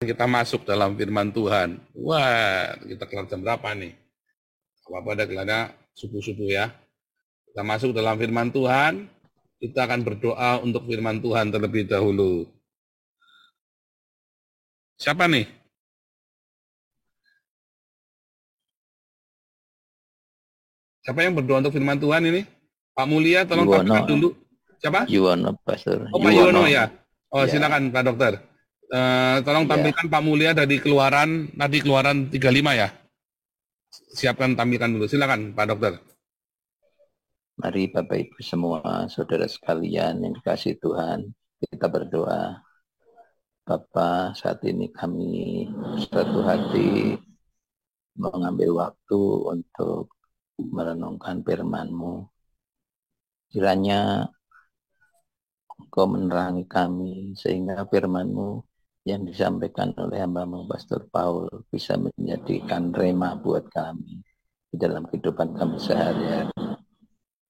kita masuk dalam firman Tuhan. Wah, kita kelar jam berapa nih? Apa ada kelarnya subuh-subuh ya. Kita masuk dalam firman Tuhan, kita akan berdoa untuk firman Tuhan terlebih dahulu. Siapa nih? Siapa yang berdoa untuk firman Tuhan ini? Pak Mulia, tolong tampilkan dulu. Siapa? Yuwono, Pastor. Oh, Pak Yuwono ya. Oh, Ya. silakan Pak Dokter. Tolong tampilkan Pak Mulia dari keluaran 35 ya. Siapkan tampilkan dulu. Silakan Pak Dokter. Mari Bapak Ibu semua, saudara sekalian yang dikasihi Tuhan, kita berdoa. Bapa, saat ini kami satu hati mengambil waktu untuk merenungkan firman-Mu. Kiranya Engkau menerangi kami sehingga firman-Mu yang disampaikan oleh hamba-Mu Pastor Paul bisa menjadikan rema buat kami di dalam kehidupan kami sehari-hari.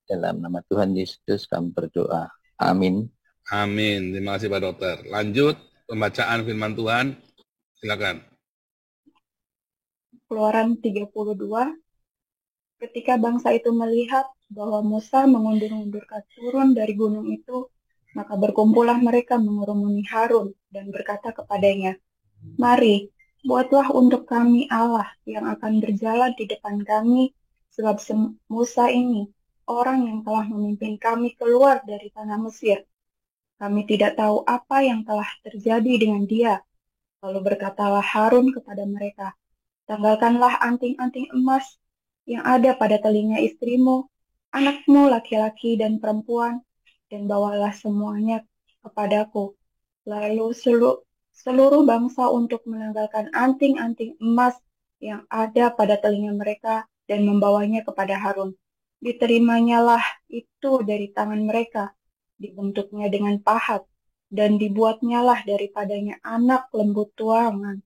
Dalam nama Tuhan Yesus kami berdoa. Amin. Amin. Terima kasih Pak Dokter. Lanjut pembacaan firman Tuhan. Silakan. Keluaran 32. Ketika bangsa itu melihat bahwa Musa mengundur-undurkan turun dari gunung itu, maka berkumpullah mereka mengerumuni Harun dan berkata kepadanya, "Mari, buatlah untuk kami Allah yang akan berjalan di depan kami, sebab Musa ini, orang yang telah memimpin kami keluar dari tanah Mesir. Kami tidak tahu apa yang telah terjadi dengan dia." Lalu berkatalah Harun kepada mereka, "Tanggalkanlah anting-anting emas yang ada pada telinga istrimu, anakmu laki-laki dan perempuan, dan bawalah semuanya kepadaku." Lalu seluruh bangsa untuk menanggalkan anting-anting emas yang ada pada telinga mereka dan membawanya kepada Harun. Diterimanya itu dari tangan mereka, dibentuknya dengan pahat, dan dibuatnyalah daripadanya anak lembu tuangan.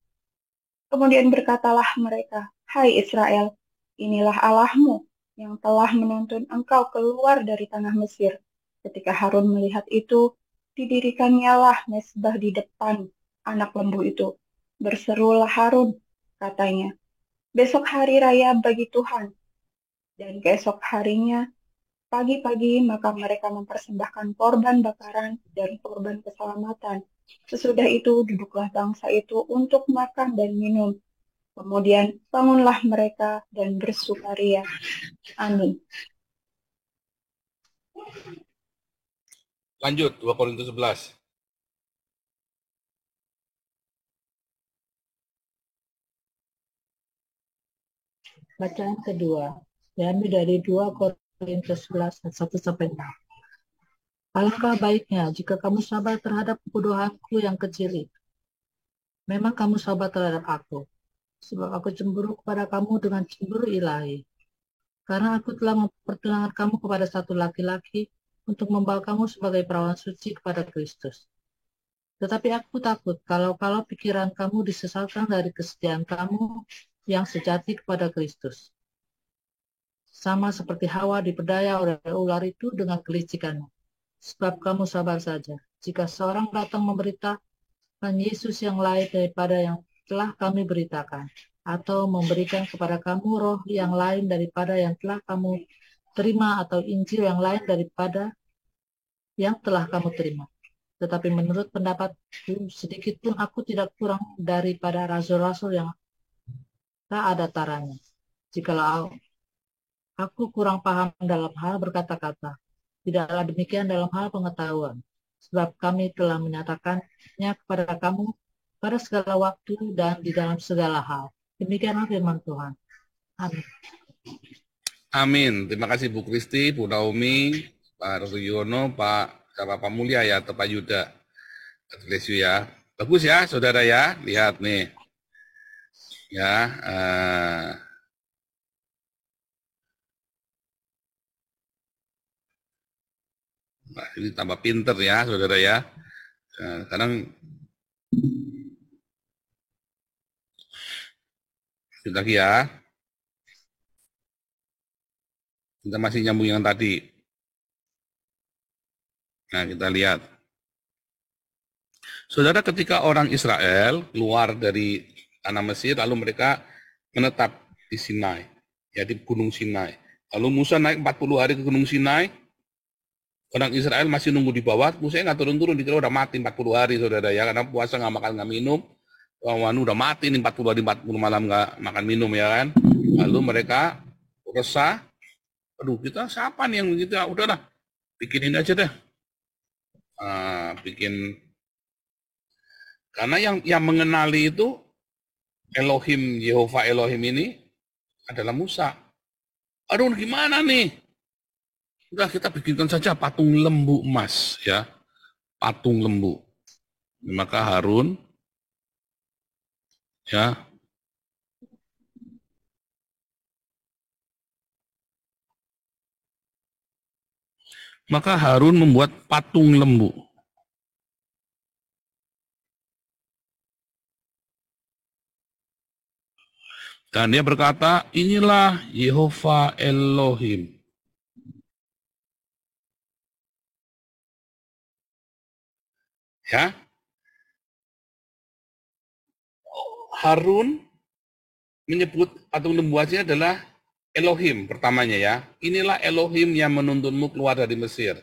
Kemudian berkatalah mereka, "Hai Israel, inilah Allahmu yang telah menuntun engkau keluar dari tanah Mesir." Ketika Harun melihat itu, didirikannya mezbah di depan anak lembu itu. Berserulah Harun, katanya, "Besok hari raya bagi Tuhan." Dan keesok harinya, pagi-pagi, maka mereka mempersembahkan korban bakaran dan korban keselamatan. Sesudah itu duduklah bangsa itu untuk makan dan minum. Kemudian bangunlah mereka dan bersukaria. Amin. Lanjut 2 Korintus 11. Bacaan kedua diambil dari 2 Korintus 11 ayat 1 sampai 6. Alangkah baiknya jika kamu sabar terhadap kebodohanku yang kecil itu. Memang kamu sabar terhadap aku, sebab aku cemburu kepada kamu dengan cemburu ilahi. Karena aku telah memperkenalkan kamu kepada satu laki-laki untuk membawa kamu sebagai perawan suci kepada Kristus. Tetapi aku takut kalau pikiran kamu disesatkan dari kesetiaan kamu yang sejati kepada Kristus. Sama seperti Hawa diperdaya oleh ular itu dengan kelicikannya. Sebab kamu sabar saja. Jika seorang datang memberitakan Yesus yang lain daripada yang telah kami beritakan, atau memberikan kepada kamu roh yang lain daripada yang telah kamu terima, atau Injil yang lain daripada yang telah kamu terima. Tetapi menurut pendapatku, sedikit pun aku tidak kurang daripada rasul-rasul yang tak ada taranya. Jikalau aku kurang paham dalam hal berkata-kata, tidaklah demikian dalam hal pengetahuan, sebab kami telah menyatakannya kepada kamu pada segala waktu dan di dalam segala hal. Demikianlah firman Tuhan. Amin. Amin. Terima kasih Bu Kristi, Bu Naomi, Pak Dr. Yuwono, Pak Mulia ya, atau Pak Yuda. Bless you ya. Bagus ya, saudara ya. Lihat nih. Ya. Nah, ini tambah pinter ya, saudara ya. Sekarang lagi ya. Kita masih nyambung yang tadi. Nah, kita lihat. Saudara, ketika orang Israel keluar dari tanah Mesir, lalu mereka menetap di Sinai, ya di Gunung Sinai. Lalu Musa naik 40 hari ke Gunung Sinai, orang Israel masih nunggu di bawah, Musa nggak turun-turun, dikira udah mati 40 hari, saudara ya, karena puasa nggak makan nggak minum, udah mati nih 40 hari 40 malam nggak makan minum ya kan. Lalu mereka resah, aduh kita siapa nih yang begitu, udahlah bikinin aja deh, bikin, karena yang mengenali itu Elohim, Yehova Elohim ini adalah Musa. Aduh gimana nih? Udah kita bikinkan saja patung lembu emas ya, patung lembu. Maka Harun ya membuat patung lembu. Dan dia berkata, inilah Yehova Elohim. Ya, Harun menyebut patung lembu aslinya adalah Elohim pertamanya ya. Inilah Elohim yang menuntunmu keluar dari Mesir.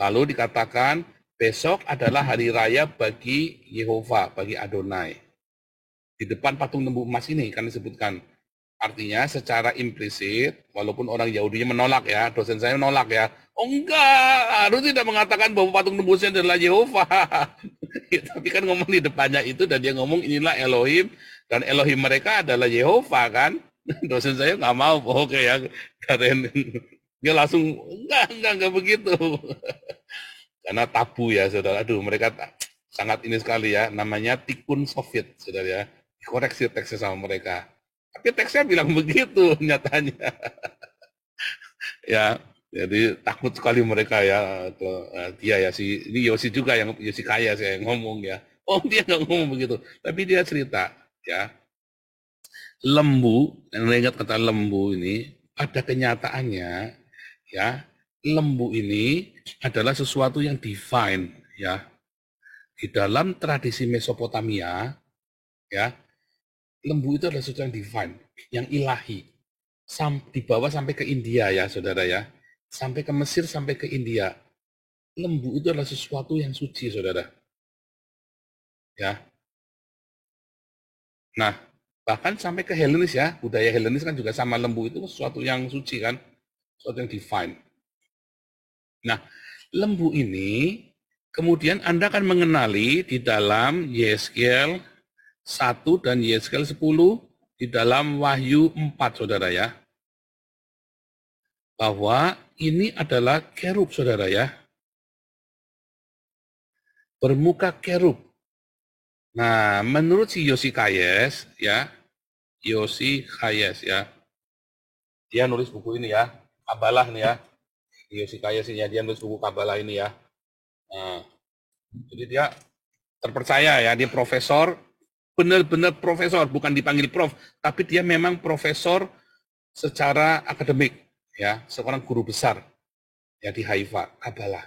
Lalu dikatakan besok adalah hari raya bagi Yehova, bagi Adonai. Di depan patung lembu emas ini kan disebutkan. Artinya secara implisit, walaupun orang Yahudinya menolak ya, dosen saya menolak ya. Oh enggak, Harun tidak mengatakan bahwa patung lembu itu adalah Yehova. Ya, tapi kan ngomong di depannya itu dan dia ngomong inilah Elohim dan Elohim mereka adalah Yehova kan. Dosen saya nggak mau, oke ya, keren. Dia langsung enggak begitu. Karena tabu ya saudara. Aduh mereka sangat ini sekali ya, namanya tikun Soviet saudara ya. Koreksi teksnya sama mereka. Tapi teksnya bilang begitu nyatanya. Ya, jadi takut sekali mereka ya. Dia ya ini Yosi juga yang Yosi kaya saya yang ngomong ya. Oh dia nggak ngomong begitu, tapi dia cerita ya. Lembu, yang ingat kata lembu ini, pada kenyataannya ya, lembu ini adalah sesuatu yang divine ya. Di dalam tradisi Mesopotamia ya, lembu itu adalah sesuatu yang divine, yang ilahi. Dibawa sampai ke India ya saudara ya. Sampai ke Mesir, sampai ke India. Lembu itu adalah sesuatu yang suci saudara. Ya. Nah, bahkan sampai ke Helenis ya. Budaya Helenis kan juga sama, lembu itu sesuatu yang suci kan. Sesuatu yang divine. Nah, lembu ini kemudian Anda akan mengenali di dalam Yeskiel 1 dan Yeskiel 10 di dalam Wahyu 4 saudara ya. Bahwa ini adalah kerub saudara ya. Bermuka kerub. Nah, menurut si Yosi Kayes ya, dia nulis buku ini ya, Kabalah nih ya. Yosi Kayes ini ya, dia nulis buku Kabalah ini ya. Nah, jadi dia terpercaya ya, dia profesor, benar-benar profesor, bukan dipanggil prof, tapi dia memang profesor secara akademik ya, seorang guru besar ya di Haifa, Kabalah.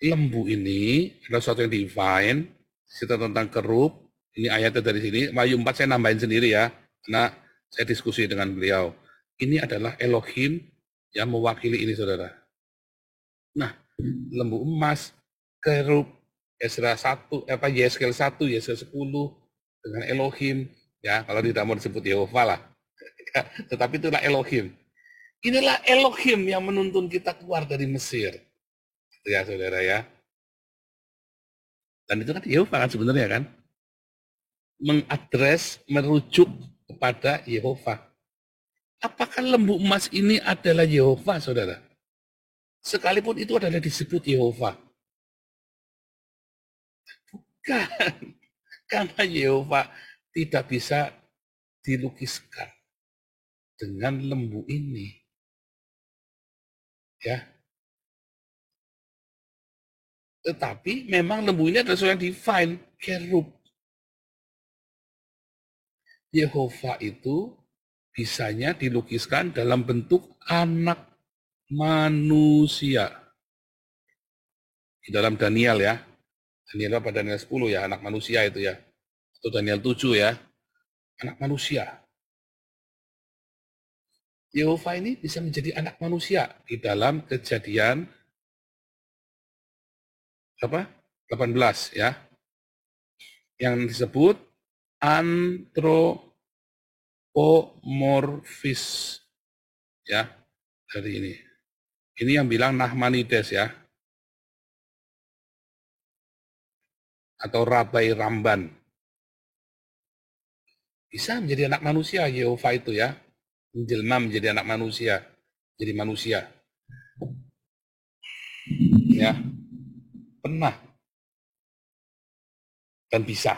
Lembu ini adalah sesuatu yang divine, cerita tentang kerub, ini ayatnya dari sini, Wahyu 4 saya nambahin sendiri ya, karena saya diskusi dengan beliau. Ini adalah Elohim yang mewakili ini saudara. Nah, lembu emas, kerub, Yeskel 1, Yeskel 10 dengan Elohim, ya kalau tidak mau disebut Yehova lah. Tetapi itulah Elohim. Inilah Elohim yang menuntun kita keluar dari Mesir. Ya saudara ya. Dan itu kan Yehova kan sebenarnya kan. Mengadres, merujuk kepada Yehova. Apakah lembu emas ini adalah Yehova saudara? Sekalipun itu adalah disebut Yehova. Bukan. Karena Yehova tidak bisa dilukiskan dengan lembu ini. Ya. Tetapi memang lembu ini adalah sesuatu yang divine, kerub. Yehova itu bisanya dilukiskan dalam bentuk anak manusia. Di dalam Daniel ya. Daniel apa Daniel 10 ya, anak manusia itu ya. Atau Daniel 7 ya, anak manusia. Yehova ini bisa menjadi anak manusia di dalam Kejadian apa? 18 ya. Yang disebut anthropomorphis ya, dari ini. Ini yang bilang Nachmanides ya. Atau Rabai Ramban. Bisa menjadi anak manusia Yehova itu ya. Menjelma menjadi anak manusia, jadi manusia. Ya. Pernah. Dan bisa.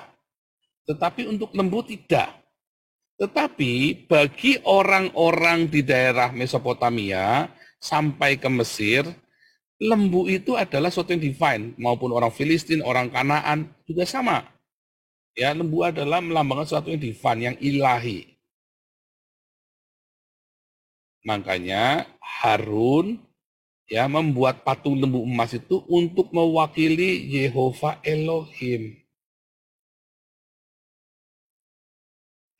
Tetapi untuk lembu tidak. Tetapi bagi orang-orang di daerah Mesopotamia sampai ke Mesir, lembu itu adalah sesuatu yang divine, maupun orang Filistin, orang Kanaan juga sama. Ya, lembu adalah melambangkan sesuatu yang divine, yang ilahi. Makanya Harun ya membuat patung lembu emas itu untuk mewakili Yehova Elohim.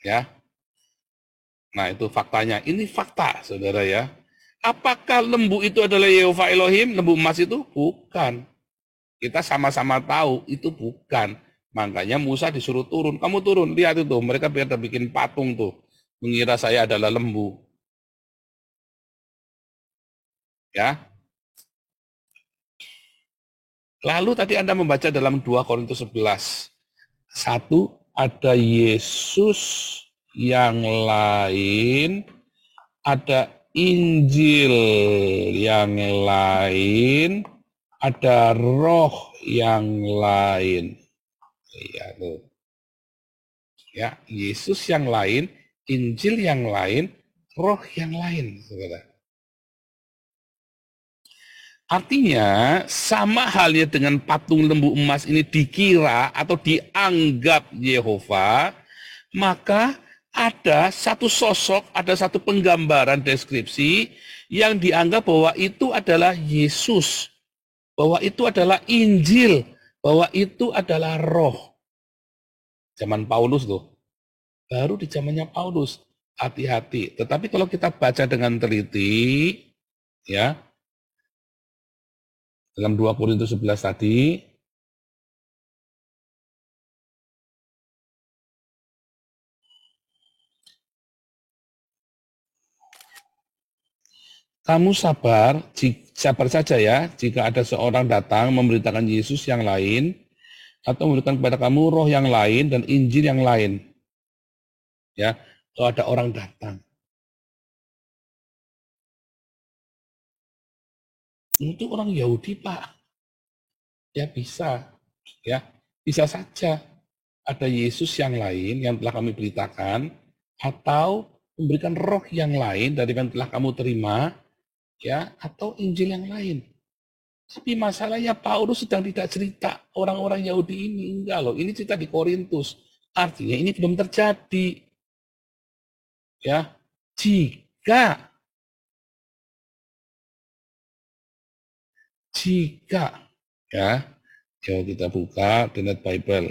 Ya. Nah, itu faktanya. Ini fakta, Saudara ya. Apakah lembu itu adalah Yehova Elohim, lembu emas itu? Bukan. Kita sama-sama tahu itu bukan. Makanya Musa disuruh turun. Kamu turun, lihat itu. Mereka pada bikin patung tuh. Mengira saya adalah lembu. Ya. Lalu tadi Anda membaca dalam 2 Korintus 11. Satu, ada Yesus yang lain, ada Injil yang lain, ada roh yang lain. Ya, tuh. Ya, Yesus yang lain, Injil yang lain, roh yang lain, Saudara. Artinya, sama halnya dengan patung lembu emas ini dikira atau dianggap Yehova, maka ada satu sosok, ada satu penggambaran deskripsi yang dianggap bahwa itu adalah Yesus, bahwa itu adalah Injil, bahwa itu adalah roh. Zaman Paulus tuh, baru di zamannya Paulus, hati-hati. Tetapi kalau kita baca dengan teliti, ya, dalam 2 Korintus 11 tadi, kamu sabar saja ya, jika ada seorang datang memberitakan Yesus yang lain, atau memberikan kepada kamu roh yang lain dan Injil yang lain. Ya, kalau ada orang datang. Itu orang Yahudi, Pak. Ya bisa. Ya, bisa saja ada Yesus yang lain yang telah kami beritakan, atau memberikan roh yang lain dari yang telah kamu terima, ya, atau Injil yang lain. Tapi masalahnya Paulus sedang tidak cerita orang-orang Yahudi ini, enggak loh. Ini cerita di Korintus. Artinya ini belum terjadi. Ya, jika ya, coba kita buka The Net Bible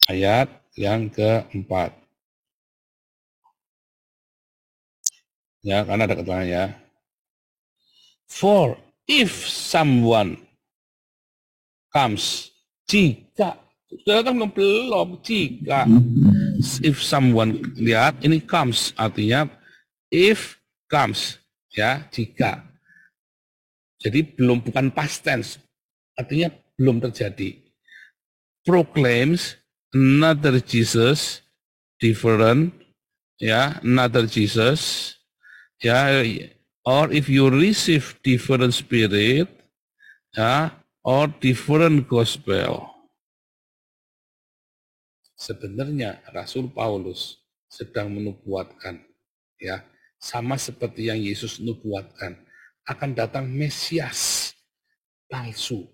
ayat yang keempat. Ya, karena ada keterangan ya. For if someone comes, jika, sudah kan belum, jika, if someone, lihat, ini comes, artinya if comes, ya, jika. Jadi belum, bukan past tense, artinya belum terjadi. Proclaims another Jesus, different, ya, another Jesus, ya, or if you receive different spirit, ya, or different gospel. Sebenarnya Rasul Paulus sedang menubuatkan, ya, sama seperti yang Yesus nubuatkan, akan datang Mesias palsu,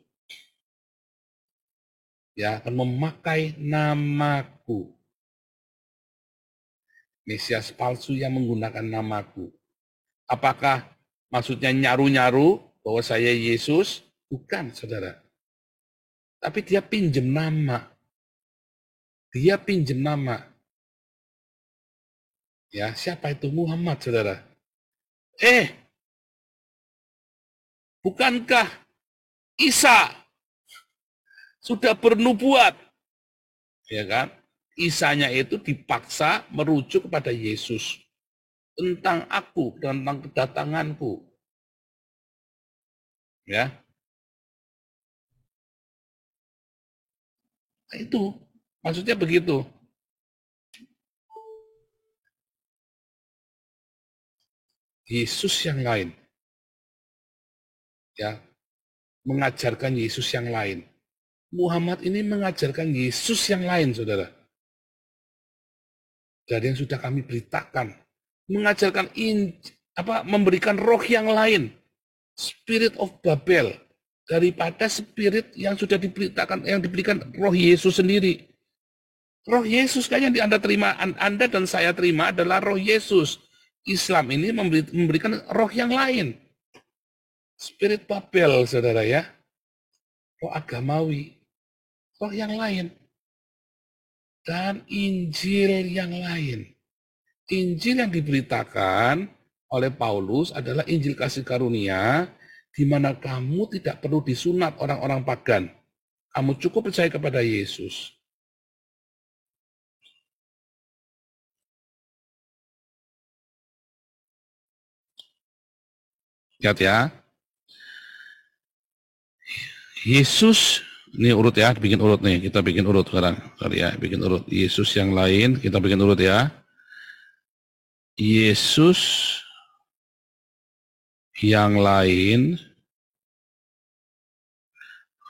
ya, akan memakai namaku. Mesias palsu yang menggunakan namaku. Apakah maksudnya nyaru-nyaru bahwa saya Yesus? Bukan, saudara. Tapi dia pinjem nama. Dia pinjem nama. Ya, siapa itu? Muhammad, saudara. Bukankah Isa sudah bernubuat? Ya kan? Isanya itu dipaksa merujuk kepada Yesus. Tentang aku, tentang kedatanganku. Ya. Nah, itu maksudnya begitu. Yesus yang lain. Ya. Mengajarkan Yesus yang lain. Muhammad ini mengajarkan Yesus yang lain, saudara. Dari yang sudah kami beritakan. Mengajarkan memberikan roh yang lain. Spirit of Babel. Daripada spirit yang sudah diberitakan, yang diberikan roh Yesus sendiri. Roh Yesus kan yang Anda terima, Anda dan saya terima adalah roh Yesus. Islam ini memberikan roh yang lain. Spirit Babel, saudara ya. Roh agamawi. Roh yang lain. Dan Injil yang lain. Injil yang diberitakan oleh Paulus adalah Injil kasih karunia, di mana kamu tidak perlu disunat orang-orang pagan. Kamu cukup percaya kepada Yesus. Lihat ya. Yesus, ini urut ya, bikin urut nih. Kita bikin urut sekarang. Sorry ya, bikin urut. Yesus yang lain, kita bikin urut ya. Yesus yang lain,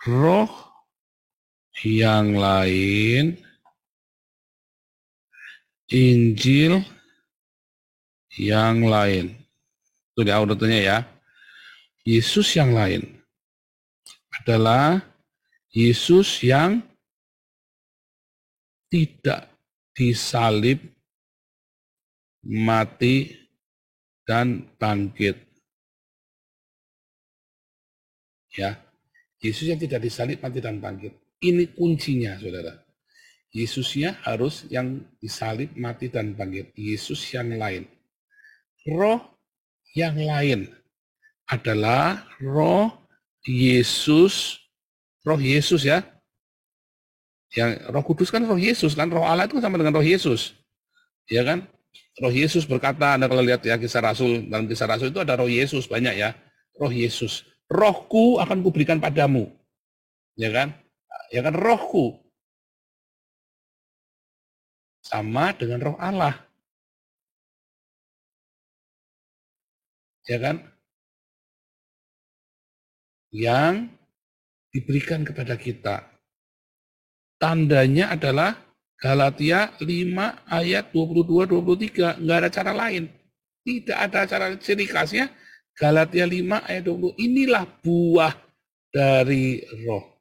roh yang lain, Injil yang lain. Itu dia urutannya ya. Yesus yang lain adalah Yesus yang tidak disalib, mati, dan bangkit. Ya, Yesus yang tidak disalib, mati, dan bangkit. Ini kuncinya, saudara. Yesusnya harus yang disalib, mati, dan bangkit. Yesus yang lain. Roh yang lain adalah roh Yesus ya. Yang Roh Kudus kan roh Yesus kan, roh Allah itu sama dengan roh Yesus. Ya kan? Roh Yesus berkata, Anda kalau lihat ya kisah Rasul, dalam kisah Rasul itu ada roh Yesus banyak ya. Roh Yesus. Rohku akan kuberikan padamu. Ya kan? Ya kan, rohku. Sama dengan roh Allah. Ya kan? Yang diberikan kepada kita. Tandanya adalah Galatia 5 ayat 22-23. Nggak ada cara lain. Tidak ada cara, ciri khasnya Galatia 5 ayat 20. Inilah buah dari roh.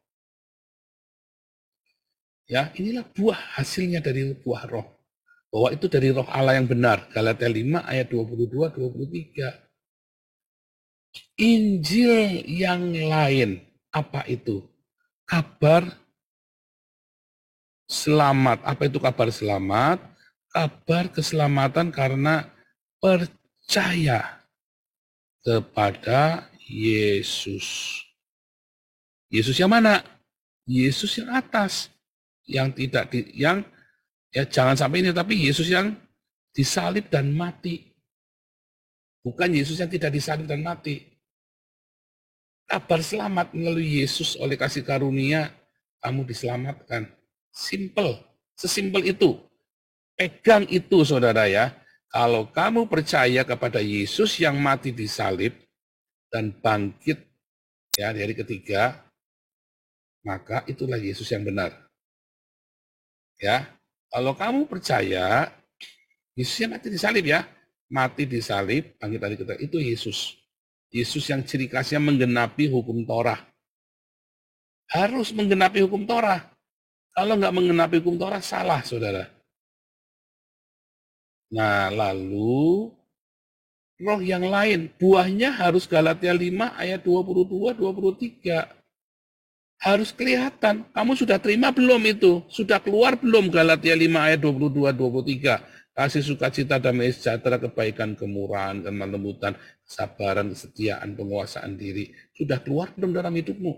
Ya, inilah buah hasilnya dari buah roh. Bahwa itu dari roh Allah yang benar. Galatia 5 ayat 22-23. Injil yang lain. Apa itu? Kabar selamat. Apa itu kabar selamat? Kabar keselamatan karena percaya kepada Yesus. Yesus yang mana? Yesus yang atas. Yang tidak jangan sampai ini, tapi Yesus yang disalib dan mati. Bukan Yesus yang tidak disalib dan mati. Kabar selamat melalui Yesus oleh kasih karunia kamu diselamatkan. Simple, sesimpel itu. Pegang itu saudara ya. Kalau kamu percaya kepada Yesus yang mati disalib dan bangkit ya di hari ketiga, maka itulah Yesus yang benar. Ya, kalau kamu percaya Yesus yang mati disalib ya, mati disalib, bangkit hari ketiga, itu Yesus. Yesus yang ciri khasnya menggenapi hukum Torah. Harus menggenapi hukum Torah. Kalau nggak menggenapi hukum Torah, salah, saudara. Nah, lalu roh yang lain, buahnya harus Galatia 5 ayat 22-23. Harus kelihatan. Kamu sudah terima belum itu? Sudah keluar belum Galatia 5 ayat 22-23? Kasih sukacita, damai sejahtera, kebaikan, kemurahan, kelembutan, kesabaran, kesetiaan, penguasaan diri. Sudah keluar belum dalam hidupmu?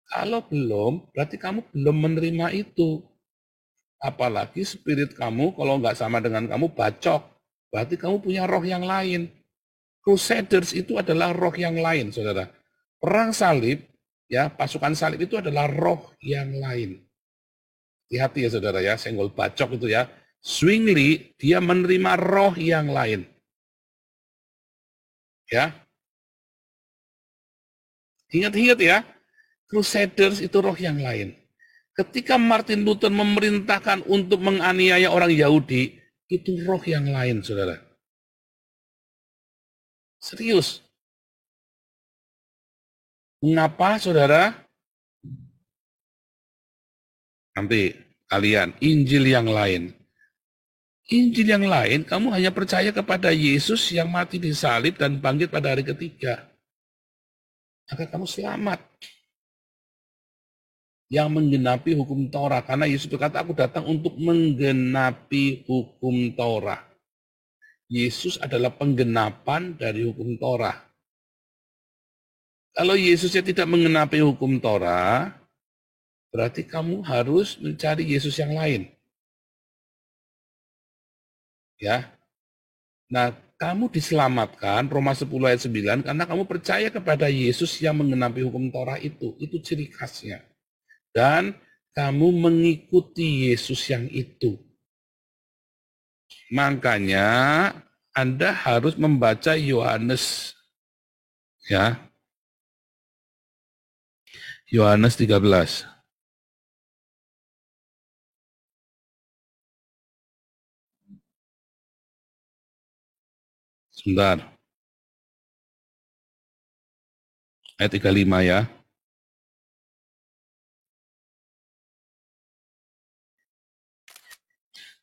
Kalau belum, berarti kamu belum menerima itu. Apalagi spirit kamu, kalau nggak sama dengan kamu, bacok. Berarti kamu punya roh yang lain. Crusaders itu adalah roh yang lain, saudara. Perang salib, ya, pasukan salib itu adalah roh yang lain. Hati-hati ya saudara ya, senggol bacok itu ya. Zwingli, dia menerima roh yang lain. Ya. Ingat-ingat ya, Crusaders itu roh yang lain. Ketika Martin Luther memerintahkan untuk menganiaya orang Yahudi, itu roh yang lain, saudara. Serius. Mengapa, saudara? Nanti kalian, Injil yang lain. Injil yang lain, kamu hanya percaya kepada Yesus yang mati di salib dan bangkit pada hari ketiga. Maka kamu selamat. Yang menggenapi hukum Torah. Karena Yesus berkata, aku datang untuk menggenapi hukum Torah. Yesus adalah penggenapan dari hukum Torah. Kalau Yesusnya tidak menggenapi hukum Torah, berarti kamu harus mencari Yesus yang lain. Ya. Nah, kamu diselamatkan, Roma 10 ayat 9, karena kamu percaya kepada Yesus yang menggenapi hukum Torah itu. Itu ciri khasnya. Dan kamu mengikuti Yesus yang itu. Makanya Anda harus membaca Yohanes. Ya. Yohanes 13. Sebentar. Ayat 35 ya.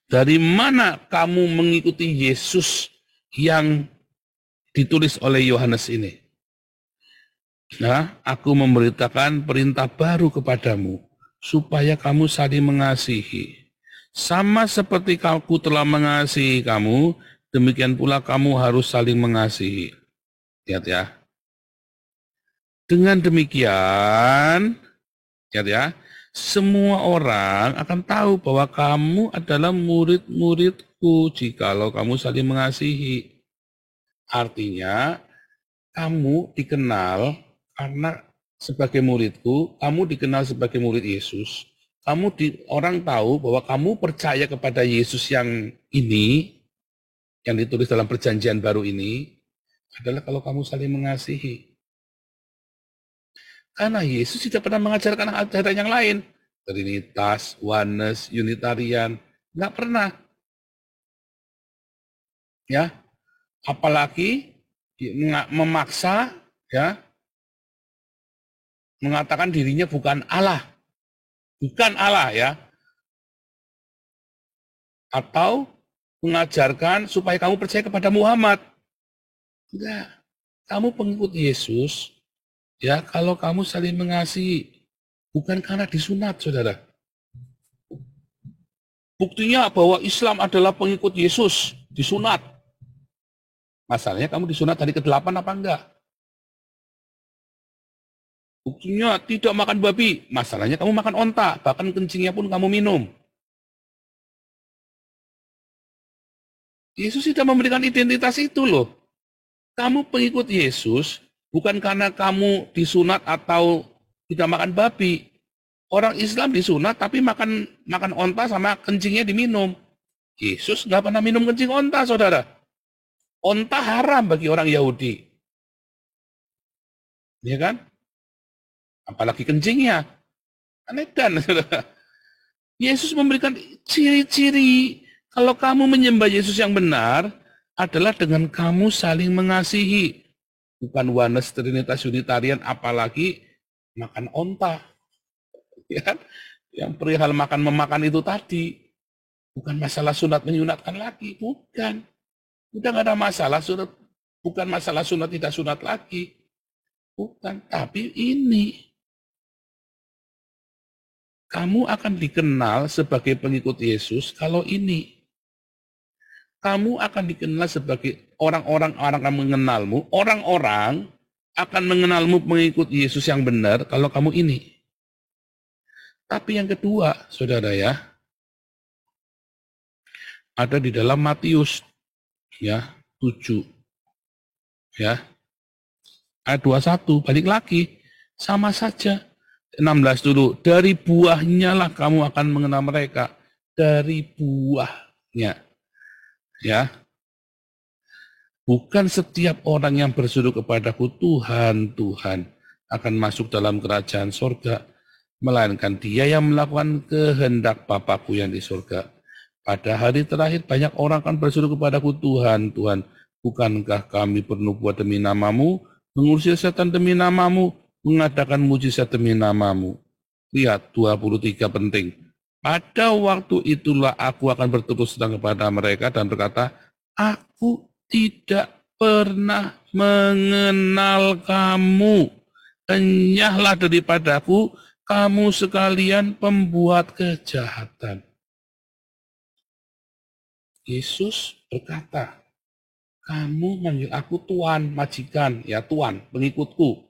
Dari mana kamu mengikuti Yesus yang ditulis oleh Yohanes ini? Nah, aku memberitakan perintah baru kepadamu, supaya kamu saling mengasihi. Sama seperti aku telah mengasihi kamu, demikian pula kamu harus saling mengasihi. Lihat ya. Dengan demikian, lihat ya, semua orang akan tahu bahwa kamu adalah murid-muridku jikalau kamu saling mengasihi. Artinya, kamu dikenal karena sebagai muridku, kamu dikenal sebagai murid Yesus. Orang tahu bahwa kamu percaya kepada Yesus yang ini, yang ditulis dalam perjanjian baru ini, adalah kalau kamu saling mengasihi. Karena Yesus tidak pernah mengajarkan ajaran yang lain. Trinitas, oneness, Unitarian. Nggak pernah. Ya, apalagi memaksa, ya, mengatakan dirinya bukan Allah. Bukan Allah ya. Atau mengajarkan supaya kamu percaya kepada Muhammad. Enggak. Kamu pengikut Yesus, ya, kalau kamu saling mengasihi, bukan karena disunat, saudara. Buktinya bahwa Islam adalah pengikut Yesus, disunat. Masalahnya kamu disunat hari ke-8 apa enggak? Buktinya tidak makan babi, masalahnya kamu makan onta, bahkan kencingnya pun kamu minum. Yesus tidak memberikan identitas itu loh. Kamu pengikut Yesus, bukan karena kamu disunat atau tidak makan babi. Orang Islam disunat tapi makan onta sama kencingnya diminum. Yesus nggak pernah minum kencing onta, saudara. Onta haram bagi orang Yahudi. Ya kan? Apalagi kencingnya. Aneh kan, saudara. Yesus memberikan ciri-ciri kalau kamu menyembah Yesus yang benar adalah dengan kamu saling mengasihi. Bukan oneness, Trinitas, Unitarian, apalagi makan onta. Ya kan? Yang perihal makan-memakan itu tadi. Bukan masalah sunat menyunatkan lagi. Bukan. Udah nggak ada masalah sunat. Bukan masalah sunat tidak sunat lagi. Bukan. Tapi ini. Kamu akan dikenal sebagai pengikut Yesus kalau ini. Kamu akan dikenal sebagai orang-orang akan mengenalmu. Orang-orang akan mengenalmu pengikut Yesus yang benar kalau kamu ini. Tapi yang kedua, saudara ya, ada di dalam Matius ya 7 ya ayat 21, balik lagi sama saja. 16 dulu, dari buahnya lah kamu akan mengenal mereka, dari buahnya ya. Bukan setiap orang yang berseru kepadaku Tuhan, Tuhan akan masuk dalam kerajaan sorga, melainkan dia yang melakukan kehendak Bapakku yang di sorga. Pada hari terakhir banyak orang akan berseru kepadaku Tuhan, Tuhan, bukankah kami bernubuat demi namamu, mengusir setan demi namamu, mengadakan mujizat demi namamu. Lihat 23 penting. Pada waktu itulah aku akan berterus terang kepada mereka dan berkata, aku tidak pernah mengenal kamu. Enyahlah daripadaku, kamu sekalian pembuat kejahatan. Yesus berkata, kamu manggil aku Tuan, majikan, ya Tuan, pengikutku.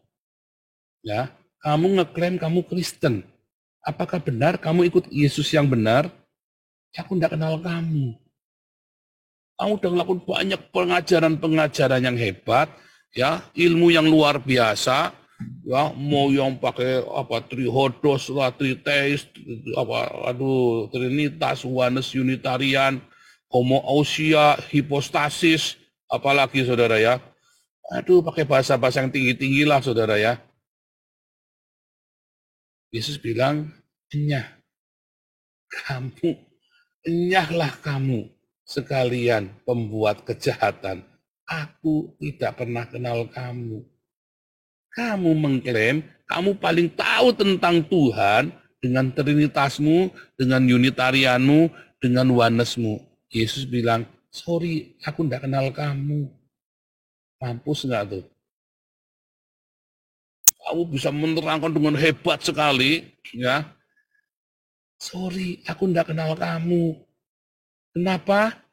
Ya, kamu ngeklaim kamu Kristen. Apakah benar kamu ikut Yesus yang benar? Aku tidak kenal kamu. Kamu udah ngelakuin banyak pengajaran-pengajaran yang hebat, ya, ilmu yang luar biasa, ya, mau yang pakai apa trihodos lah, triteis, apa, trinitas, oneness, unitarian, homoousia, hipostasis, apalagi saudara ya. Aduh, pakai bahasa-bahasa yang tinggi-tinggi lah saudara ya. Yesus bilang, enyahlah kamu sekalian pembuat kejahatan. Aku tidak pernah kenal kamu. Kamu mengklaim, kamu paling tahu tentang Tuhan dengan trinitasmu, dengan unitarianmu, dengan onenessmu. Yesus bilang, sorry, aku tidak kenal kamu. Mampus nggak tuh? Kamu bisa menerangkan dengan hebat sekali, ya. Sorry, aku tidak kenal kamu. Kenapa?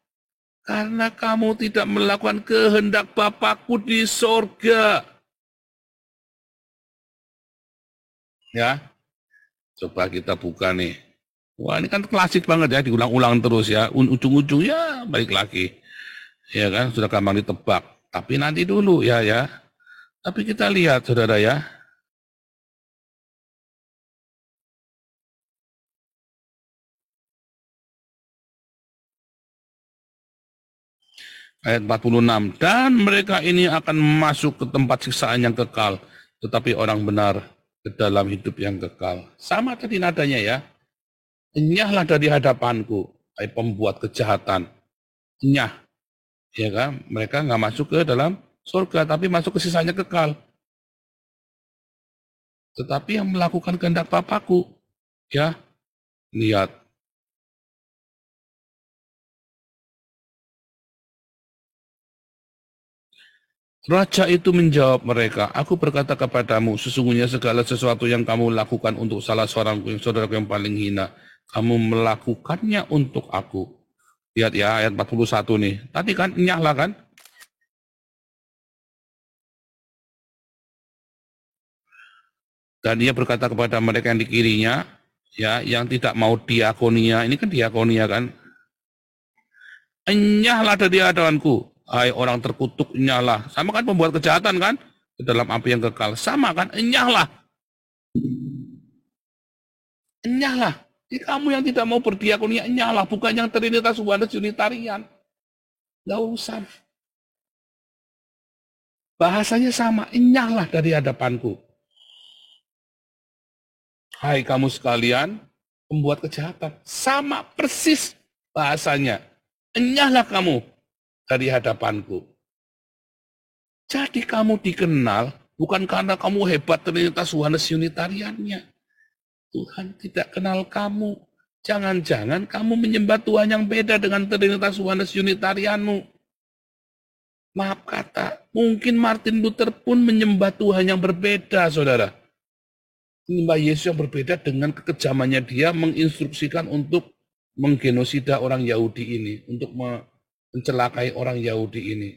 Karena kamu tidak melakukan kehendak Bapakku di sorga. Ya, coba kita buka nih. Wah, ini kan klasik banget ya, diulang-ulang terus ya. Ujung-ujung ya balik lagi. Ya kan, sudah gampang ditebak. Tapi nanti dulu ya. Tapi kita lihat saudara ya. Ayat 46, dan mereka ini akan masuk ke tempat siksaan yang kekal, tetapi orang benar ke dalam hidup yang kekal. Sama tadi nadanya ya. Enyahlah dari hadapanku, hai pembuat kejahatan. Enyah. Ya kan? Mereka nggak masuk ke dalam surga, tapi masuk ke sisanya kekal. Tetapi yang melakukan kehendak Bapakku, ya, lihat. Raja itu menjawab mereka, aku berkata kepadamu, sesungguhnya segala sesuatu yang kamu lakukan untuk salah seorang saudaraku yang paling hina, kamu melakukannya untuk aku. Lihat ya, ayat 41 nih. Tadi kan, enyahlah kan? Dan dia berkata kepada mereka yang di kirinya, ya, yang tidak mau diakonia, ini kan diakonia kan? Enyahlah dari hadapanku. Hai orang terkutuk, enyahlah. Sama kan pembuat kejahatan kan? Ke dalam api yang kekal. Sama kan? Enyahlah. Enyahlah. Jadi kamu yang tidak mau berdiakonia, enyahlah. Bukan yang trinitas, oneness, unitarian. Gak usah. Bahasanya sama. Enyahlah dari hadapanku. Hai kamu sekalian, pembuat kejahatan. Sama persis bahasanya. Enyahlah kamu dari hadapanku. Jadi kamu dikenal bukan karena kamu hebat trinitas oneness unitariannya. Tuhan tidak kenal kamu. Jangan-jangan kamu menyembah Tuhan yang beda dengan trinitas oneness unitarianmu. Maaf kata, mungkin Martin Luther pun menyembah Tuhan yang berbeda, saudara. Menyembah Yesus yang berbeda dengan kekejamannya dia menginstruksikan untuk menggenosida orang Yahudi ini, untuk mencelakai orang Yahudi ini.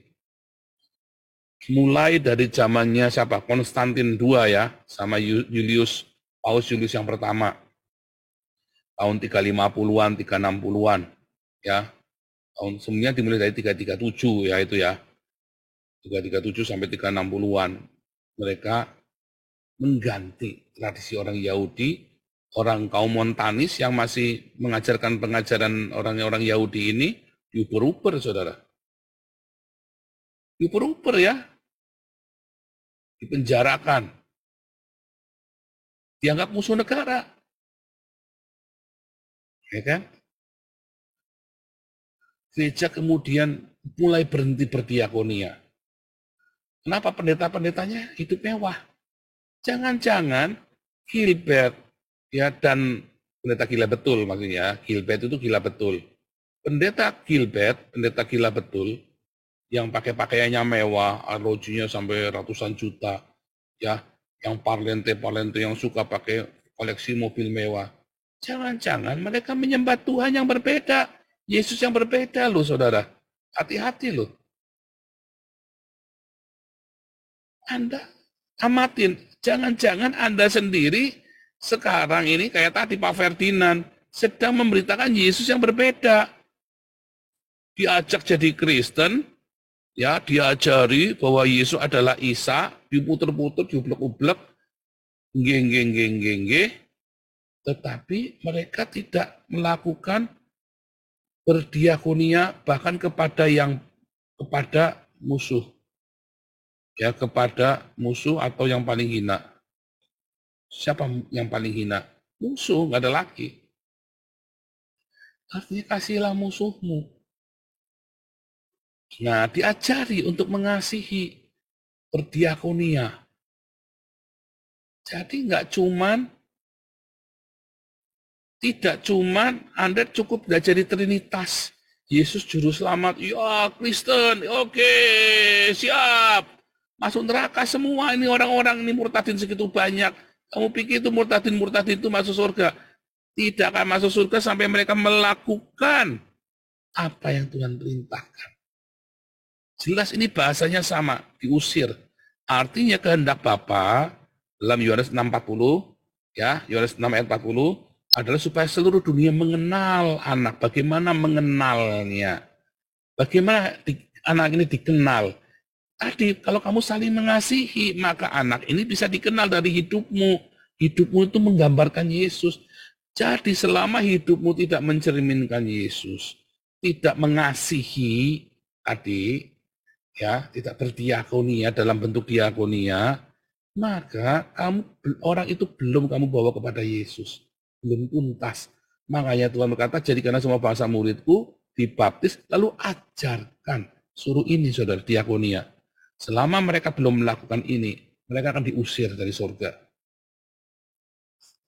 Mulai dari zamannya siapa? Konstantin II ya, sama Julius, Paus Julius yang pertama. Tahun 350-an, 360-an ya. Tahun semuanya dimulai dari 337 ya itu ya. 337 sampai 360-an. Mereka mengganti tradisi orang Yahudi, orang kaum Montanis yang masih mengajarkan pengajaran orang-orang Yahudi ini, diuber-uber saudara. Diuber-uber ya. Dipenjarakan. Dianggap musuh negara. Ya kan? Gereja kemudian mulai berhenti berdiakonia. Kenapa pendeta-pendetanya hidup mewah? Jangan-jangan Gilbert ya, dan pendeta gila betul maksudnya. Gilbert itu gila betul. Pendeta Gilbert, pendeta gila betul yang pakai pakaiannya mewah, arlojinya sampai ratusan juta, ya, yang parlente yang suka pakai koleksi mobil mewah. Jangan-jangan mereka menyembah Tuhan yang berbeda, Yesus yang berbeda loh saudara. Hati-hati loh. Anda amatin, jangan-jangan Anda sendiri sekarang ini kayak tadi Pak Ferdinand sedang memberitakan Yesus yang berbeda. Diajak jadi Kristen, ya, diajari bahwa Yesus adalah Isa, diputer-puter, diublek-ublek, geng, tetapi mereka tidak melakukan berdiakonia bahkan kepada musuh. Ya, kepada musuh atau yang paling hina. Siapa yang paling hina? Musuh, nggak ada lagi. Artinya kasihlah musuhmu. Nah, diajari untuk mengasihi, berdiakonia. Jadi tidak cuman Anda cukup belajar di Trinitas. Yesus juru selamat, ya Kristen, oke, siap. Masuk neraka semua ini orang-orang ini murtadin segitu banyak. Kamu pikir itu murtadin itu masuk surga? Tidak akan masuk surga sampai mereka melakukan apa yang Tuhan perintahkan. Jelas ini bahasanya sama, diusir. Artinya kehendak Bapa dalam Yohanes 6:40, ya, Yohanes 6 ayat 40 adalah supaya seluruh dunia mengenal anak. Bagaimana mengenalnya? Bagaimana anak ini dikenal? Tadi kalau kamu saling mengasihi, maka anak ini bisa dikenal dari hidupmu. Hidupmu itu menggambarkan Yesus. Jadi selama hidupmu tidak mencerminkan Yesus, tidak mengasihi tadi, ya, tidak berdiakonia dalam bentuk diakonia, maka orang itu belum kamu bawa kepada Yesus, belum tuntas. Makanya Tuhan berkata, jadikanlah semua bangsa muridku, dibaptis, lalu ajarkan. Suruh ini saudara, diakonia. Selama mereka belum melakukan ini, mereka akan diusir dari surga.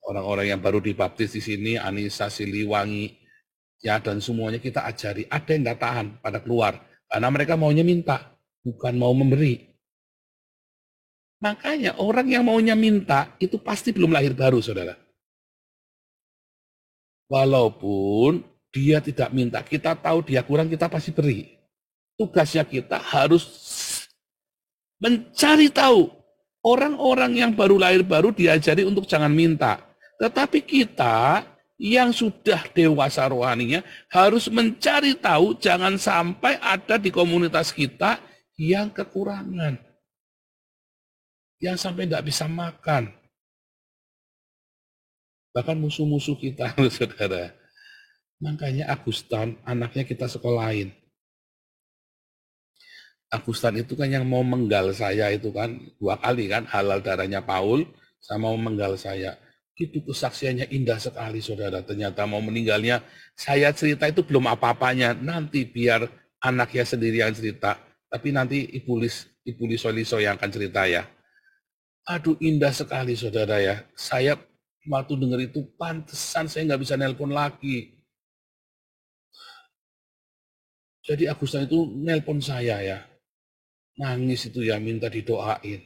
Orang-orang yang baru dibaptis di sini, Anissa, Siliwangi, ya, dan semuanya kita ajari. Ada yang nggak tahan pada keluar, karena mereka maunya minta, bukan mau memberi. Makanya orang yang maunya minta, itu pasti belum lahir baru, saudara. Walaupun dia tidak minta, kita tahu dia kurang, kita pasti beri. Tugasnya kita harus mencari tahu. Orang-orang yang baru lahir baru diajari untuk jangan minta. Tetapi kita yang sudah dewasa rohaninya harus mencari tahu, jangan sampai ada di komunitas kita yang kekurangan. Yang sampai tidak bisa makan. Bahkan musuh-musuh kita, saudara. Makanya Agustan, anaknya kita sekolahin. Agustan itu kan yang mau menggal saya itu kan 2 kali kan, halal darahnya Paul sama mau menggal saya. Itu kesaksiannya indah sekali saudara. Ternyata mau meninggalnya, saya cerita itu belum apa-apanya. Nanti biar anaknya sendiri yang cerita. Tapi nanti Ibu Liso yang akan cerita ya. Aduh indah sekali saudara ya. Saya waktu dengar itu pantesan saya nggak bisa nelpon lagi. Jadi Agustan itu nelpon saya ya. Nangis itu ya, minta didoain.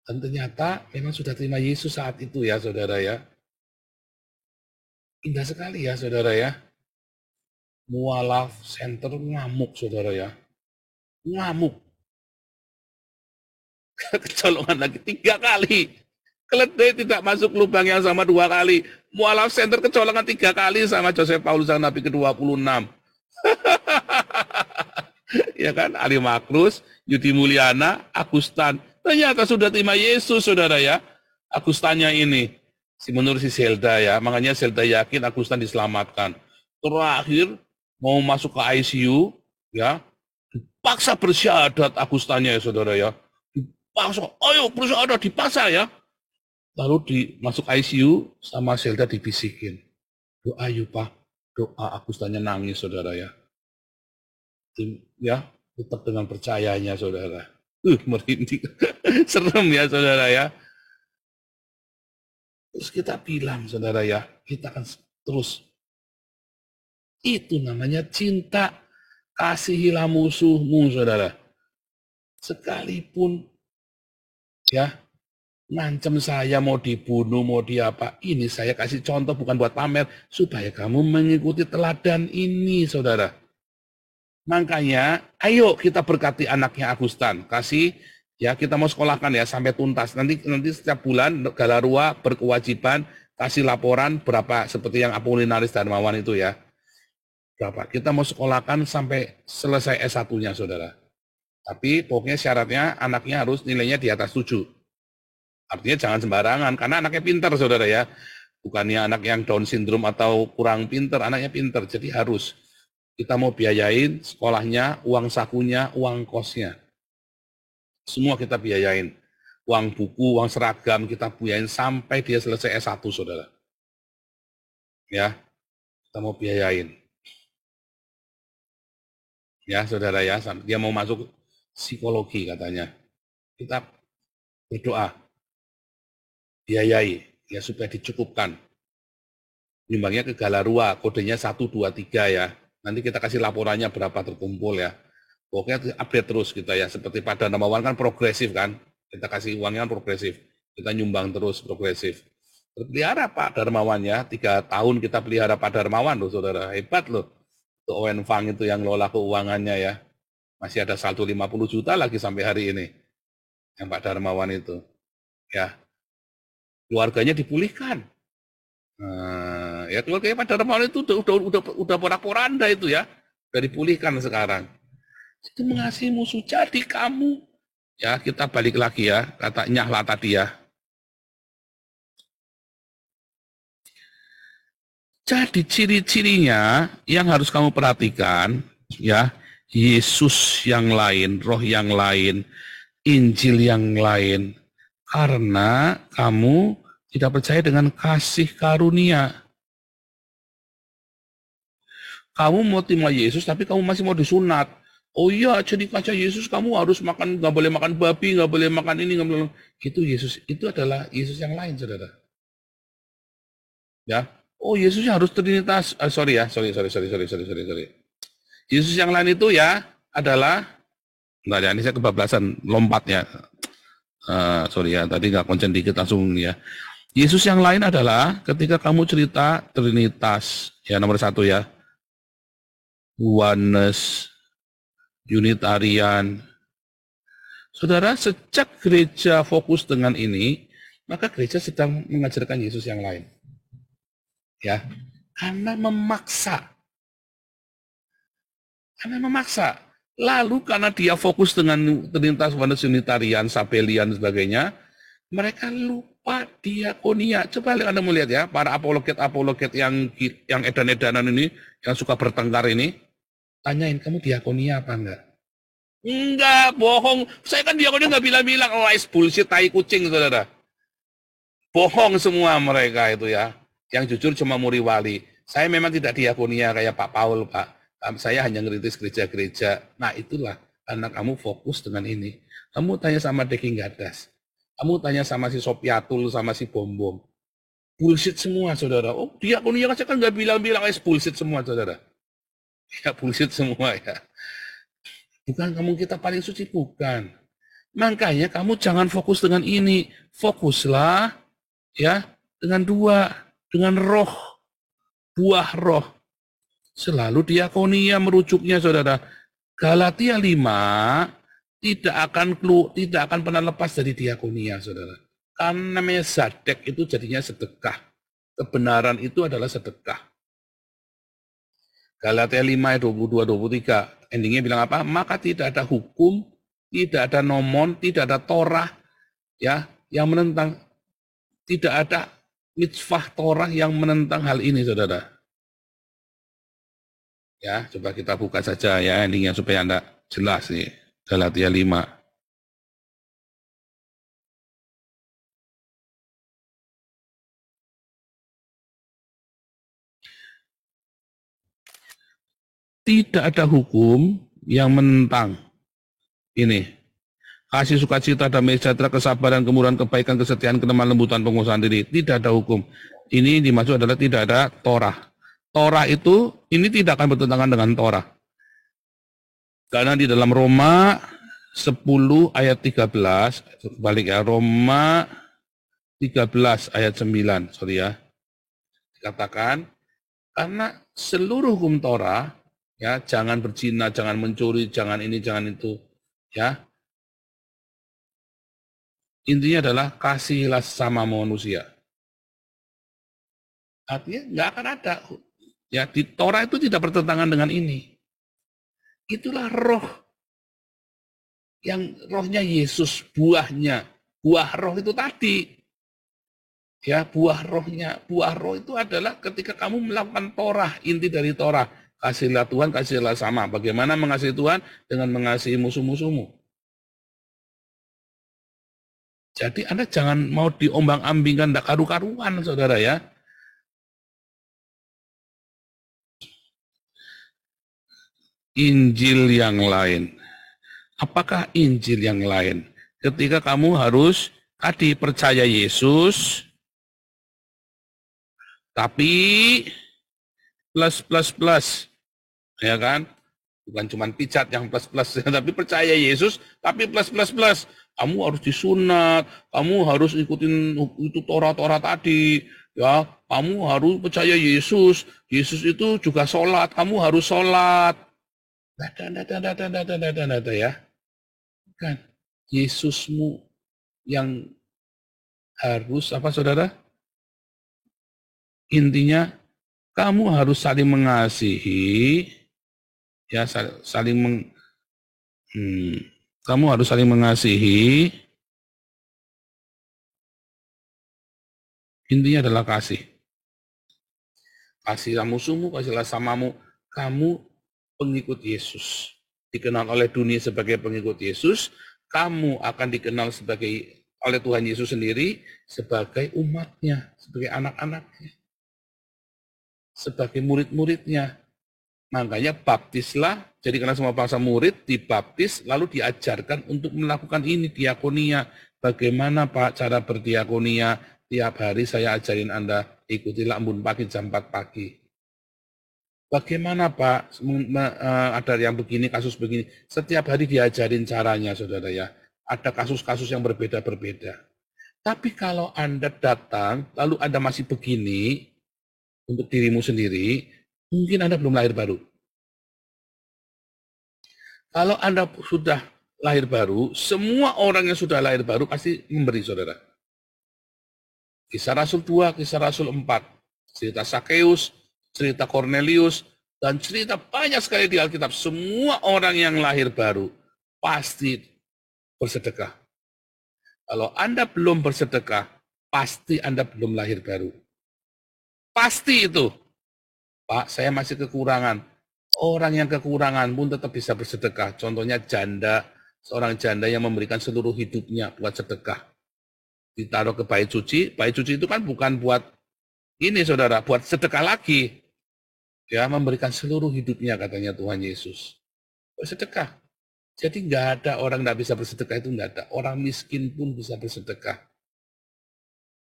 Dan ternyata memang sudah terima Yesus saat itu ya saudara ya. Indah sekali ya saudara ya. Mualaf Center ngamuk saudara ya. Ngamuk. Kecolongan lagi 3 kali. Keledai tidak masuk lubang yang sama 2 kali. Mualaf Center kecolongan 3 kali sama Joseph Paulus yang Nabi ke-26. Ya kan, Ali Makrus, Yudi Mulyana, Agustan. Ternyata sudah terima Yesus, saudara ya. Agustannya ini, si menurut si Zelda ya. Makanya Zelda yakin Agustan diselamatkan. Terakhir, mau masuk ke ICU, ya. Dipaksa bersyahadat Agustannya ya, saudara ya. Dipaksa, ayo bersyahadat, dipaksa ya. Lalu masuk ICU, sama Zelda dibisikin. Doa yuk Pak, doa Agustannya nangis, saudara ya. Ya, tetap dengan percayanya saudara. Merinding. Serem ya saudara ya. Terus kita bilang saudara ya, kita akan terus. Itu namanya cinta. Kasihilah musuhmu saudara. Sekalipun ya, ngancam saya mau dibunuh, mau diapa. Ini saya kasih contoh bukan buat pamer. Supaya kamu mengikuti teladan ini saudara. Makanya, ayo kita berkati anaknya Agustan. Kasih, ya kita mau sekolahkan ya sampai tuntas. Nanti setiap bulan Galarua berkewajiban kasih laporan berapa seperti yang Apolinaris Darmawan itu ya. Berapa? Kita mau sekolahkan sampai selesai S1-nya, saudara. Tapi pokoknya syaratnya anaknya harus nilainya di atas 7. Artinya jangan sembarangan, karena anaknya pintar, saudara ya. Bukannya anak yang Down syndrome atau kurang pintar, anaknya pintar. Jadi harus. Kita mau biayain sekolahnya, uang sakunya, uang kosnya. Semua kita biayain. Uang buku, uang seragam kita biayain sampai dia selesai S1, saudara. Ya, kita mau biayain. Ya, saudara ya, dia mau masuk psikologi katanya. Kita berdoa, biayai, ya supaya dicukupkan. Nyumbangnya ke Galarua, kodenya 1, 2, 3 ya. Nanti kita kasih laporannya berapa terkumpul ya. Pokoknya update terus kita ya. Seperti Pak Darmawan kan progresif kan. Kita kasih uangnya kan progresif. Kita nyumbang terus progresif. Pelihara Pak Darmawan ya. 3 tahun kita pelihara Pak Darmawan loh saudara. Hebat loh. Itu Owen Fang itu yang lola keuangannya ya. Masih ada saldo 50 juta lagi sampai hari ini. Yang Pak Darmawan itu. Ya. Keluarganya dipulihkan. Ya keluarganya Pak Darmawan itu udah porak-poranda itu ya, udah dipulihkan sekarang. Itu mengasihi musuh jadi kamu. Ya kita balik lagi ya, kata Nyahla tadi ya. Jadi ciri-cirinya yang harus kamu perhatikan ya, Yesus yang lain, roh yang lain, Injil yang lain. Karena kamu tidak percaya dengan kasih karunia. Kamu mau terima Yesus, tapi kamu masih mau disunat. Oh iya, jadi kaca Yesus kamu harus makan, nggak boleh makan babi, nggak boleh makan ini, nggak boleh. Itu Yesus, itu adalah Yesus yang lain, saudara. Ya, oh Yesusnya harus Trinitas. Sorry. Yesus yang lain itu ya adalah, nggak ya, ini saya kebablasan, lompat ya. Sorry ya, tadi nggak konsen dikit langsung ya. Yesus yang lain adalah ketika kamu cerita Trinitas, ya nomor 1 ya, Oneness, Unitarian. Saudara, sejak gereja fokus dengan ini, maka gereja sedang mengajarkan Yesus yang lain. Ya, karena memaksa. Lalu karena dia fokus dengan Trinitas, Oneness, Unitarian, Sabellian, sebagainya, mereka lupa diakonia. Coba Anda melihat ya, para apologet yang edan-edanan ini, yang suka bertengkar ini, tanyain, kamu diakonia apa enggak? Enggak, bohong. Saya kan diakonia enggak bilang-bilang, oh is bullshit, tai kucing, saudara. Bohong semua mereka itu ya. Yang jujur cuma muri wali. Saya memang tidak diakonia kayak Pak Paul, Pak. Saya hanya ngeritis gereja-gereja. Nah itulah, karena kamu fokus dengan ini. Kamu tanya sama Deki Gadas. Kamu tanya sama si Sopiatul, sama si Bom-Bom. Bullshit semua, saudara. Oh, diakonia kan nggak bilang-bilang, bullshit semua, saudara. Ya, bullshit semua ya. Bukan kamu kita paling suci, bukan. Makanya kamu jangan fokus dengan ini, fokuslah ya dengan dua, dengan roh, buah roh. Selalu diakonia merujuknya, saudara. Galatia 5 tidak akan pernah lepas dari diakonia, saudara. Karena namanya zadek itu jadinya sedekah. Kebenaran itu adalah sedekah. Galatia 5 ayat 22-23. Endingnya bilang apa? Maka tidak ada hukum, tidak ada nomon, tidak ada Torah ya yang menentang, tidak ada mitzvah Torah yang menentang hal ini, saudara. Ya, coba kita buka saja ya endingnya supaya Anda jelas nih. Galatia 5. Tidak ada hukum yang menentang ini. Kasih, sukacita, damai sejahtera, kesabaran, kemurahan, kebaikan, kesetiaan, kelemahan, lembutan, penguasaan diri. Tidak ada hukum. Ini dimaksud adalah tidak ada Torah. Torah itu, ini tidak akan bertentangan dengan Torah. Karena di dalam Roma 10 ayat 13, balik ya, Roma 13 ayat 9, sorry ya. Dikatakan, karena seluruh hukum Torah, ya, jangan berzina, jangan mencuri, jangan ini, jangan itu, ya. Intinya adalah kasihilah sama manusia. Artinya nggak akan ada. Ya, di Torah itu tidak bertentangan dengan ini. Itulah roh. Yang rohnya Yesus, buahnya. Buah roh itu tadi. Ya, buah rohnya. Buah roh itu adalah ketika kamu melakukan Torah, inti dari Torah. Kasihilah Tuhan, kasihilah sama. Bagaimana mengasihi Tuhan? Dengan mengasihi musuh-musuhmu. Jadi Anda jangan mau diombang-ambingkan, tidak karu-karuan, saudara ya. Injil yang lain. Apakah Injil yang lain? Ketika kamu harus tadi percaya Yesus, tapi plus, ya kan? Bukan cuma pijat yang plus, tapi percaya Yesus, tapi plus. Kamu harus disunat, kamu harus ikutin itu Torah tadi, ya. Kamu harus percaya Yesus. Yesus itu juga sholat, kamu harus sholat. Nada ya. Kan Yesusmu yang harus apa, saudara? Intinya kamu harus saling mengasihi, ya, kamu harus saling mengasihi. Intinya adalah kasih. Kasihlah musuhmu, kasihlah samamu. Kamu pengikut Yesus, dikenal oleh dunia sebagai pengikut Yesus, kamu akan dikenal sebagai oleh Tuhan Yesus sendiri sebagai umatnya, sebagai anak-anaknya, sebagai murid-muridnya. Makanya baptislah, jadi karena semua bangsa murid dibaptis, lalu diajarkan untuk melakukan ini, diakonia. Bagaimana Pak cara berdiakonia? Tiap hari saya ajarin Anda, ikutilah embun pagi jam 4 pagi. Bagaimana Pak, ada yang begini, kasus begini. Setiap hari diajarin caranya, saudara ya. Ada kasus-kasus yang berbeda-berbeda. Tapi kalau Anda datang, lalu Anda masih begini, untuk dirimu sendiri, mungkin Anda belum lahir baru. Kalau Anda sudah lahir baru, semua orang yang sudah lahir baru pasti memberi, saudara. Kisah Rasul 2, Kisah Rasul 4, cerita Sakeus, cerita Cornelius, dan cerita banyak sekali di Alkitab. Semua orang yang lahir baru pasti bersedekah. Kalau Anda belum bersedekah, pasti Anda belum lahir baru. Pasti itu. Pak, saya masih kekurangan. Orang yang kekurangan pun tetap bisa bersedekah. Contohnya janda, seorang janda yang memberikan seluruh hidupnya buat sedekah. Ditaruh ke bait suci itu kan bukan buat ini, saudara, buat sedekah lagi. Ya, memberikan seluruh hidupnya, katanya Tuhan Yesus. Bersedekah. Jadi nggak ada orang nggak bisa bersedekah, itu nggak ada. Orang miskin pun bisa bersedekah.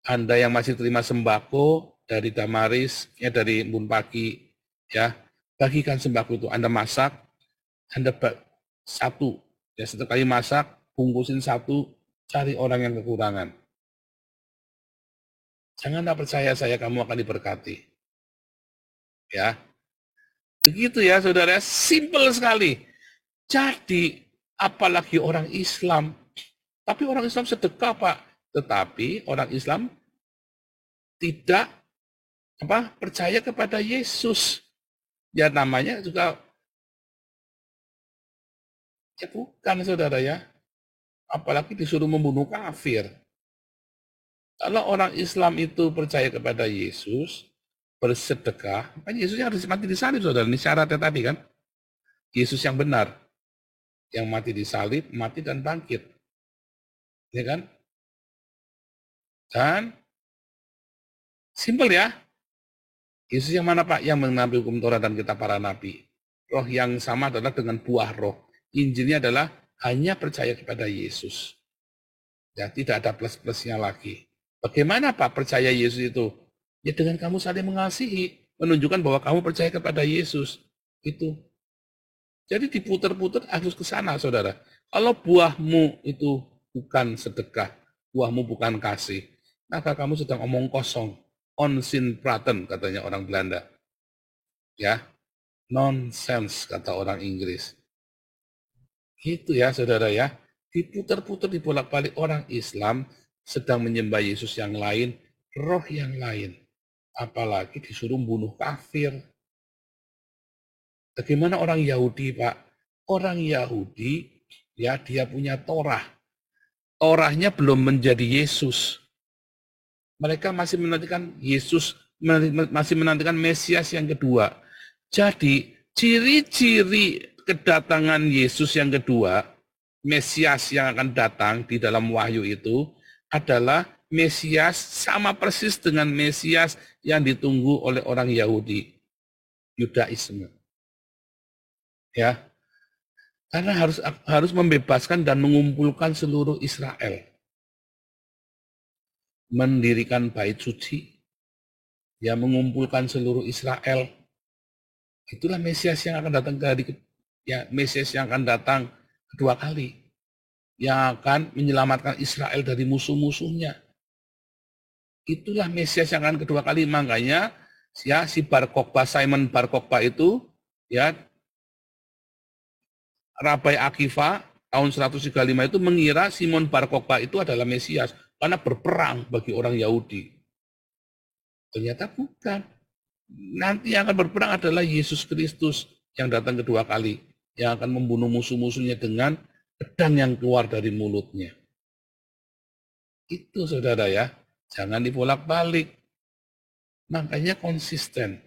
Anda yang masih terima sembako dari Damaris, ya dari Embun Pagi, ya, bagikan sembako itu. Anda masak, Anda satu, ya setiap kali masak, bungkusin satu, cari orang yang kekurangan. Janganlah percaya saya kamu akan diberkati. Ya. Begitu ya saudara, simple sekali. Jadi, apalagi orang Islam. Tapi orang Islam sedekah, Pak. Tetapi orang Islam tidak percaya kepada Yesus. Ya namanya juga, ya bukan saudara ya. Apalagi disuruh membunuh kafir. Kalau orang Islam itu percaya kepada Yesus, bersedekah, kan Yesus harus mati di salib, saudara. Ini syaratnya tadi kan. Yesus yang benar, yang mati di salib, mati dan bangkit. Ya kan? Dan simpel ya. Yesus yang mana Pak? Yang mengambil hukum Taurat dan kitab para nabi. Roh yang sama adalah dengan buah roh. Injilnya adalah hanya percaya kepada Yesus. Ya, tidak ada plus-plusnya lagi. Bagaimana Pak percaya Yesus itu? Ya dengan kamu saling mengasihi, menunjukkan bahwa kamu percaya kepada Yesus. Itu. Jadi diputar-putar harus ke sana, saudara. Kalau buahmu itu bukan sedekah, buahmu bukan kasih, maka kamu sedang omong kosong. Onzin praten, katanya orang Belanda. Ya, nonsense, kata orang Inggris. Gitu ya, saudara ya. Diputar-putar, dibolak-balik orang Islam sedang menyembah Yesus yang lain, roh yang lain. Apalagi disuruh bunuh kafir. Bagaimana orang Yahudi, Pak? Orang Yahudi, ya dia punya Torah. Torahnya belum menjadi Yesus. Mereka masih menantikan Yesus, masih menantikan Mesias yang kedua. Jadi, ciri-ciri kedatangan Yesus yang kedua, Mesias yang akan datang di dalam Wahyu itu, adalah Mesias sama persis dengan Mesias yang ditunggu oleh orang Yahudi, Yudaisme. Ya, karena harus membebaskan dan mengumpulkan seluruh Israel, mendirikan bait suci, ya mengumpulkan seluruh Israel. Itulah Mesias yang akan datang Mesias yang akan datang kedua kali, yang akan menyelamatkan Israel dari musuh-musuhnya. Itulah Mesias yang akan kedua kali. Makanya ya si Simon Bar Kokhba itu, ya Rabai Akiva tahun 135 itu mengira Simon Bar Kokhba itu adalah Mesias karena berperang bagi orang Yahudi. Ternyata bukan. Nanti yang akan berperang adalah Yesus Kristus yang datang kedua kali, yang akan membunuh musuh-musuhnya dengan pedang yang keluar dari mulutnya. Itu saudara ya, jangan dibolak-balik. Makanya konsisten.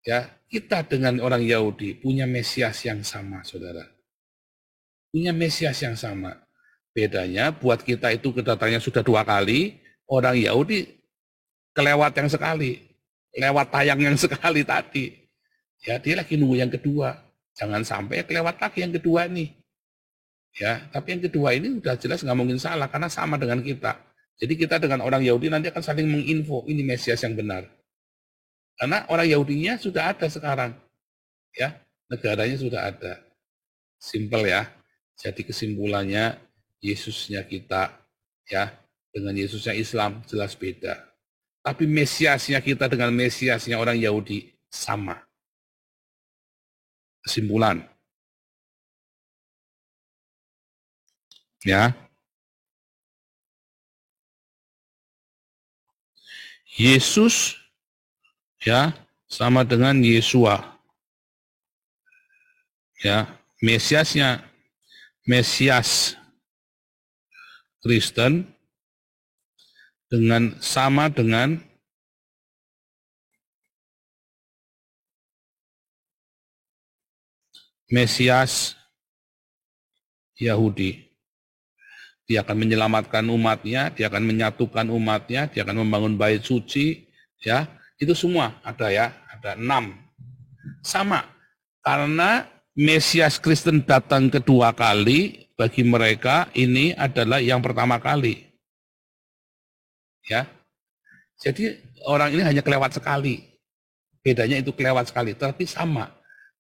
Ya, kita dengan orang Yahudi punya Mesias yang sama, saudara. Punya Mesias yang sama. Bedanya buat kita itu kedatangannya sudah 2 kali, orang Yahudi kelewat yang sekali, lewat tayang yang sekali tadi. Ya, dia lagi nunggu yang kedua. Jangan sampai kelewat lagi yang kedua nih. Ya, tapi yang kedua ini udah jelas nggak mungkin salah karena sama dengan kita. Jadi kita dengan orang Yahudi nanti akan saling menginfo ini Mesias yang benar. Karena orang Yahudinya sudah ada sekarang. Ya, negaranya sudah ada. Simpel ya. Jadi kesimpulannya Yesusnya kita ya dengan Yesusnya Islam jelas beda. Tapi Mesiasnya kita dengan Mesiasnya orang Yahudi sama. Kesimpulan. Ya. Yesus ya sama dengan Yesua. Ya, Mesiasnya Mesias Kristen sama dengan Mesias Yahudi. Dia akan menyelamatkan umatnya, dia akan menyatukan umatnya, dia akan membangun bait suci, ya. Itu semua ada ya, ada 6. Sama, karena Mesias Kristen datang kedua kali, bagi mereka ini adalah yang pertama kali. Ya. Jadi orang ini hanya kelewat sekali. Bedanya itu kelewat sekali, tapi sama.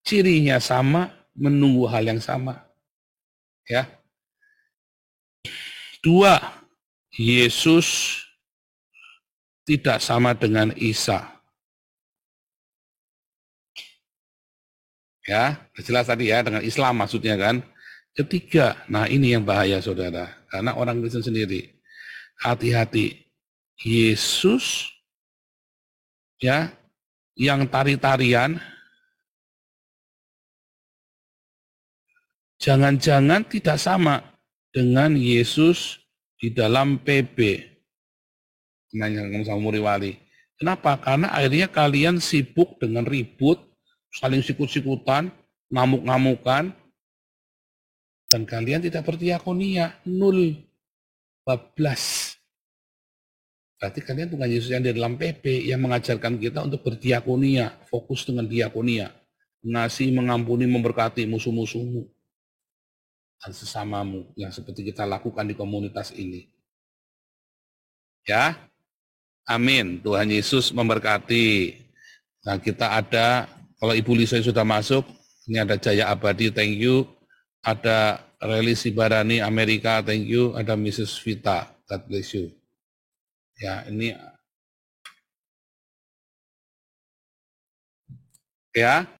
Cirinya sama, menunggu hal yang sama. Ya. 2, Yesus tidak sama dengan Isa. Ya, jelas tadi ya, dengan Islam maksudnya kan. Ketiga, nah ini yang bahaya saudara, karena orang Kristen sendiri. Hati-hati, Yesus ya, yang tari-tarian, jangan-jangan tidak sama dengan Yesus di dalam PB. Nanya sama Muriwali. Kenapa? Karena akhirnya kalian sibuk dengan ribut, saling sikut-sikutan, ngamuk-ngamukan, dan kalian tidak berdiakonia, 0, bablas. Berarti kalian bukan Yesus yang di dalam PP yang mengajarkan kita untuk berdiakonia, fokus dengan diakonia, mengasihi, mengampuni, memberkati musuh-musuhmu dan sesamamu yang seperti kita lakukan di komunitas ini. Ya, amin. Tuhan Yesus memberkati. Nah, kita ada, kalau Ibu Lisa sudah masuk, ini ada Jaya Abadi, thank you. Ada Reli Sibarani, Amerika, thank you. Ada Mrs. Vita, God bless you. Ya, ini ya.